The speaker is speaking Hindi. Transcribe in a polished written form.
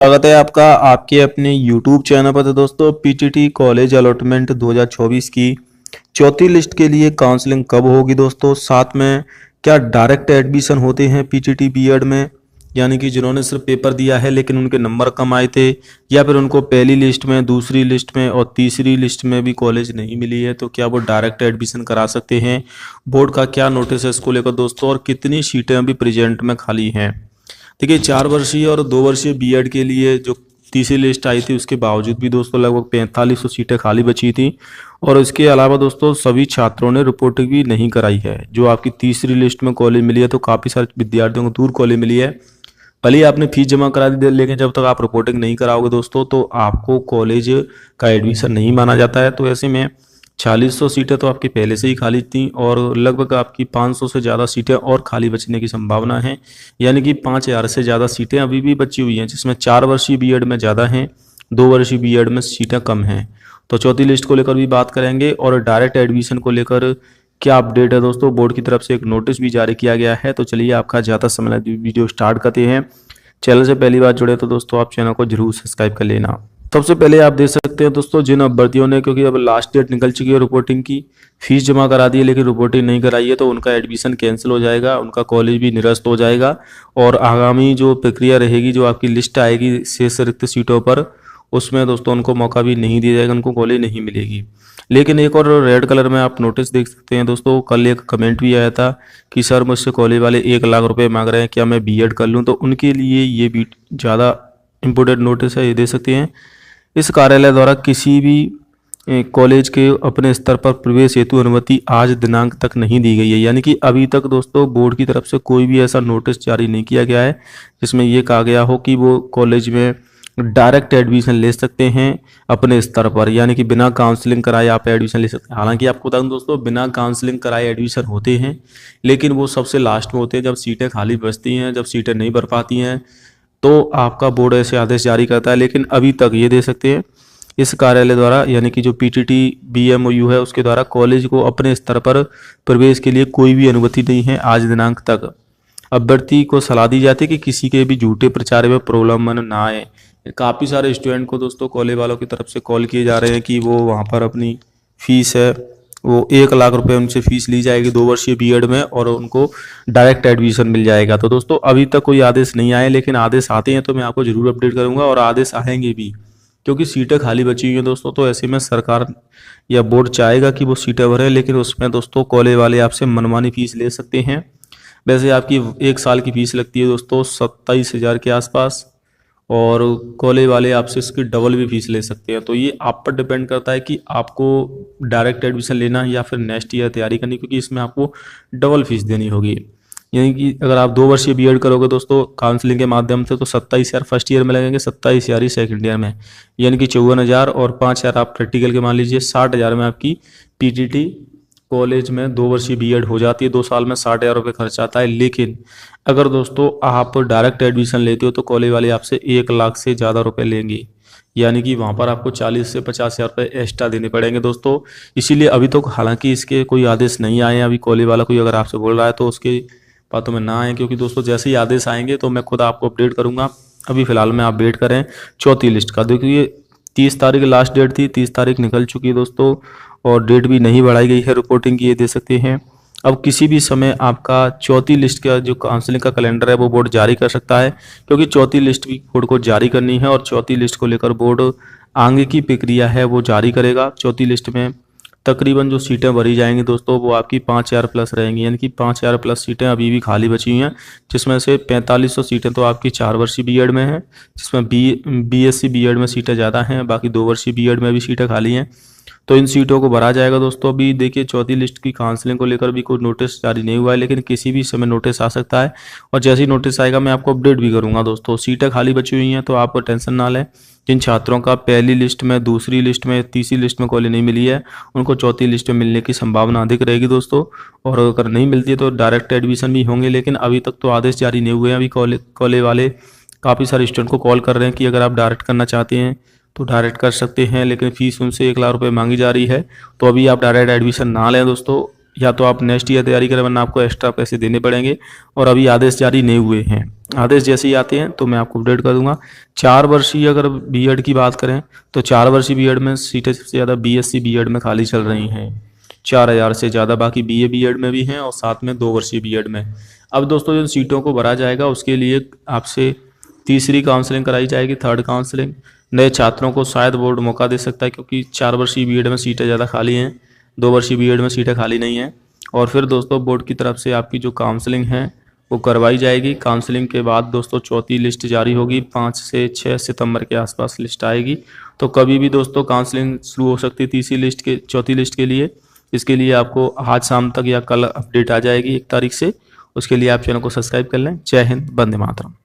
स्वागत है आपका आपके अपने YouTube चैनल पर। तो दोस्तों पीटीटी कॉलेज अलॉटमेंट 2024 की चौथी लिस्ट के लिए काउंसलिंग कब होगी दोस्तों? साथ में क्या डायरेक्ट एडमिशन होते हैं पीटीटी बीएड में, यानी कि जिन्होंने सिर्फ पेपर दिया है लेकिन उनके नंबर कम आए थे, या फिर उनको पहली लिस्ट में, दूसरी लिस्ट में और तीसरी लिस्ट में भी कॉलेज नहीं मिली है, तो क्या वो डायरेक्ट एडमिशन करा सकते हैं? बोर्ड का क्या नोटिस है इसको लेकर दोस्तों, और कितनी सीटें अभी प्रेजेंट में खाली हैं? देखिए 4 वर्षीय और 2 वर्षीय बीएड के लिए जो तीसरी लिस्ट आई थी उसके बावजूद भी दोस्तों लगभग 4500 सीटें खाली बची थी। और इसके अलावा दोस्तों सभी छात्रों ने रिपोर्टिंग भी नहीं कराई है। जो आपकी तीसरी लिस्ट में कॉलेज मिली है तो काफ़ी सारे विद्यार्थियों को दूर कॉलेज मिली है। भले ही आपने फीस जमा करा दी लेकिन जब तक आप रिपोर्टिंग नहीं कराओगे दोस्तों तो आपको कॉलेज का एडमिशन नहीं माना जाता है। तो ऐसे में 4600 सीटें तो आपकी पहले से ही खाली थी और लगभग आपकी 500 से ज़्यादा सीटें और खाली बचने की संभावना है, यानी कि 5000 से ज़्यादा सीटें अभी भी बची हुई हैं, जिसमें 4 वर्षीय बीएड में ज़्यादा हैं, 2 वर्षीय बीएड में सीटें कम हैं। तो चौथी लिस्ट को लेकर भी बात करेंगे और डायरेक्ट एडमिशन को लेकर क्या अपडेट है दोस्तों। बोर्ड की तरफ से एक नोटिस भी जारी किया गया है। तो चलिए आपका ज़्यादा समय वीडियो स्टार्ट करते हैं। चैनल से पहली बार जुड़े तो दोस्तों आप चैनल को जरूर सब्सक्राइब कर लेना। सबसे पहले आप देख सकते हैं दोस्तों जिन अभ्यर्थियों ने, क्योंकि अब लास्ट डेट निकल चुकी है रिपोर्टिंग की, फीस जमा करा दी है लेकिन रिपोर्टिंग नहीं कराई है, तो उनका एडमिशन कैंसिल हो जाएगा, उनका कॉलेज भी निरस्त हो जाएगा। और आगामी जो प्रक्रिया रहेगी, जो आपकी लिस्ट आएगी शेष रिक्त सीटों पर, उसमें दोस्तों उनको मौका भी नहीं दिया जाएगा, उनको कॉलेज नहीं मिलेगी। लेकिन एक और रेड कलर में आप नोटिस देख सकते हैं दोस्तों, कल एक कमेंट भी आया था कि सर मुझसे कॉलेज वाले 1 लाख रुपए मांग रहे हैं, क्या मैं बीएड कर लूँ? तो उनके लिए ये भी ज़्यादा इम्पोर्टेंट नोटिस है, ये दे सकते हैं। इस कार्यालय द्वारा किसी भी कॉलेज के अपने स्तर पर प्रवेश हेतु अनुमति आज दिनांक तक नहीं दी गई है, यानी कि अभी तक दोस्तों बोर्ड की तरफ से कोई भी ऐसा नोटिस जारी नहीं किया गया है जिसमें ये कहा गया हो कि वो कॉलेज में डायरेक्ट एडमिशन ले सकते हैं अपने स्तर पर, यानी कि बिना काउंसलिंग कराए आप एडमिशन ले सकते हैं। हालांकि आपको बता दूं दोस्तों, बिना काउंसलिंग कराए एडमिशन होते हैं लेकिन वो सबसे लास्ट में होते हैं, जब सीटें खाली बचती हैं, जब सीटें नहीं भर पाती हैं तो आपका बोर्ड ऐसे आदेश जारी करता है। लेकिन अभी तक ये दे सकते हैं इस कार्यालय द्वारा, यानी कि जो पीटीटी बीएमओयू है उसके द्वारा कॉलेज को अपने स्तर पर प्रवेश के लिए कोई भी अनुमति नहीं है आज दिनांक तक। अभ्यर्थी को सलाह दी जाती है कि किसी के भी झूठे प्रचार में प्रॉब्लम ना आए। काफ़ी सारे स्टूडेंट को दोस्तों कॉलेज वालों की तरफ से कॉल किए जा रहे हैं कि वो वहाँ पर अपनी फीस है वो 1 लाख रुपए उनसे फीस ली जाएगी 2 वर्षीय बीएड में और उनको डायरेक्ट एडमिशन मिल जाएगा। तो दोस्तों अभी तक कोई आदेश नहीं आए, लेकिन आदेश आते हैं तो मैं आपको जरूर अपडेट करूंगा, और आदेश आएंगे भी क्योंकि सीटें खाली बची हुई हैं दोस्तों। तो ऐसे में सरकार या बोर्ड चाहेगा कि वो सीटें भरे, लेकिन उसमें दोस्तों कॉलेज वाले आपसे मनमानी फीस ले सकते हैं। वैसे आपकी 1 साल की फीस लगती है दोस्तों 27,000 के आसपास, और कॉलेज वाले आपसे इसकी डबल भी फीस ले सकते हैं। तो ये आप पर डिपेंड करता है कि आपको डायरेक्ट एडमिशन लेना है या फिर नेक्स्ट ईयर तैयारी करनी, क्योंकि इसमें आपको डबल फीस देनी होगी। यानी कि अगर आप 2 वर्षीय बीएड करोगे दोस्तों काउंसलिंग के माध्यम से तो 27,000 फर्स्ट ईयर में लगेंगे, 27,000 ही सेकेंड ईयर में, यानी कि 54,000, और 5,000 आप प्रैक्टिकल के मान लीजिए, 60,000 में आपकी पीटीटी कॉलेज में 2 वर्षीय बीएड हो जाती है। 2 साल में 60,000 रुपये खर्च आता है। लेकिन अगर दोस्तों आप डायरेक्ट एडमिशन लेते हो तो कॉलेज वाले आपसे 1 लाख से ज़्यादा रुपए लेंगे, यानी कि वहाँ पर आपको 40 से 50,000 रुपये एक्स्ट्रा देने पड़ेंगे दोस्तों। इसीलिए अभी तो हालांकि इसके कोई आदेश नहीं आए हैं, अभी कॉलेज वाला कोई अगर आपसे बोल रहा है तो उसके बातों में ना आए, क्योंकि दोस्तों जैसे ही आदेश आएंगे तो मैं खुद आपको अपडेट करूँगा। अभी फिलहाल में आप वेट करें चौथी लिस्ट का। देखिए 30 तारीख लास्ट डेट थी, 30 तारीख निकल चुकी है दोस्तों, और डेट भी नहीं बढ़ाई गई है रिपोर्टिंग की, ये दे सकते हैं। अब किसी भी समय आपका चौथी लिस्ट का जो काउंसलिंग का कैलेंडर है वो बोर्ड जारी कर सकता है, क्योंकि चौथी लिस्ट भी बोर्ड को जारी करनी है, और चौथी लिस्ट को लेकर बोर्ड आगे की प्रक्रिया है वो जारी करेगा। चौथी लिस्ट में तकरीबन जो सीटें भरी जाएंगी दोस्तों वो आपकी 5,000 प्लस रहेंगी, यानी कि 5,000 प्लस सीटें अभी भी खाली बची हुई हैं, जिसमें से 4500 सीटें तो आपकी 4 वर्षीय बीएड में हैं, जिसमें बीएससी बीएड में सीटें ज़्यादा हैं, बाकी 2 वर्षीय बीएड में भी सीटें खाली हैं। तो इन सीटों को भरा जाएगा दोस्तों। अभी देखिए चौथी लिस्ट की काउंसलिंग को लेकर भी कोई नोटिस जारी नहीं हुआ है, लेकिन किसी भी समय नोटिस आ सकता है, और जैसे ही नोटिस आएगा मैं आपको अपडेट भी करूंगा दोस्तों। सीटें खाली बची हुई हैं तो आप टेंशन ना लें। जिन छात्रों का पहली लिस्ट में, दूसरी लिस्ट में, तीसरी लिस्ट में कॉलेज नहीं मिली है उनको चौथी लिस्ट में मिलने की संभावना अधिक रहेगी दोस्तों, और अगर नहीं मिलती है तो डायरेक्ट एडमिशन भी होंगे। लेकिन अभी तक तो आदेश जारी नहीं हुए हैं। अभी कॉलेज वाले काफ़ी सारे स्टूडेंट को कॉल कर रहे हैं कि अगर आप डायरेक्ट करना चाहते हैं तो डायरेक्ट कर सकते हैं, लेकिन फीस उनसे 1 लाख रुपए मांगी जा रही है। तो अभी आप डायरेक्ट एडमिशन ना लें दोस्तों, या तो आप नेक्स्ट ईयर तैयारी करें, वरना आपको एक्स्ट्रा पैसे देने पड़ेंगे। और अभी आदेश जारी नहीं हुए हैं, आदेश जैसे ही आते हैं तो मैं आपको अपडेट कर दूंगा। 4 वर्षीय अगर बीएड की बात करें तो 4 वर्षीय बीएड में सीटें सबसे ज़्यादा बीएससी बीएड में खाली चल रही हैं, 4000 से ज़्यादा। बाकी बीए बीएड में भी हैं और साथ में 2 वर्षीय बीएड में। अब दोस्तों जिन सीटों को भरा जाएगा उसके लिए आपसे तीसरी काउंसलिंग कराई जाएगी, थर्ड काउंसलिंग। नए छात्रों को शायद बोर्ड मौका दे सकता है, क्योंकि 4 वर्षीय बीएड में सीटें ज़्यादा खाली हैं, 2 वर्षीय बीएड में सीटें खाली नहीं हैं। और फिर दोस्तों बोर्ड की तरफ से आपकी जो काउंसलिंग है वो करवाई जाएगी। काउंसलिंग के बाद दोस्तों चौथी लिस्ट जारी होगी, 5 से 6 सितंबर के आसपास लिस्ट आएगी। तो कभी भी दोस्तों काउंसलिंग शुरू हो सकती है चौथी लिस्ट के लिए। इसके लिए आपको आज शाम तक या कल अपडेट आ जाएगी 1 तारीख से। उसके लिए आप चैनल को सब्सक्राइब कर लें। जय हिंद, वंदे मातरम।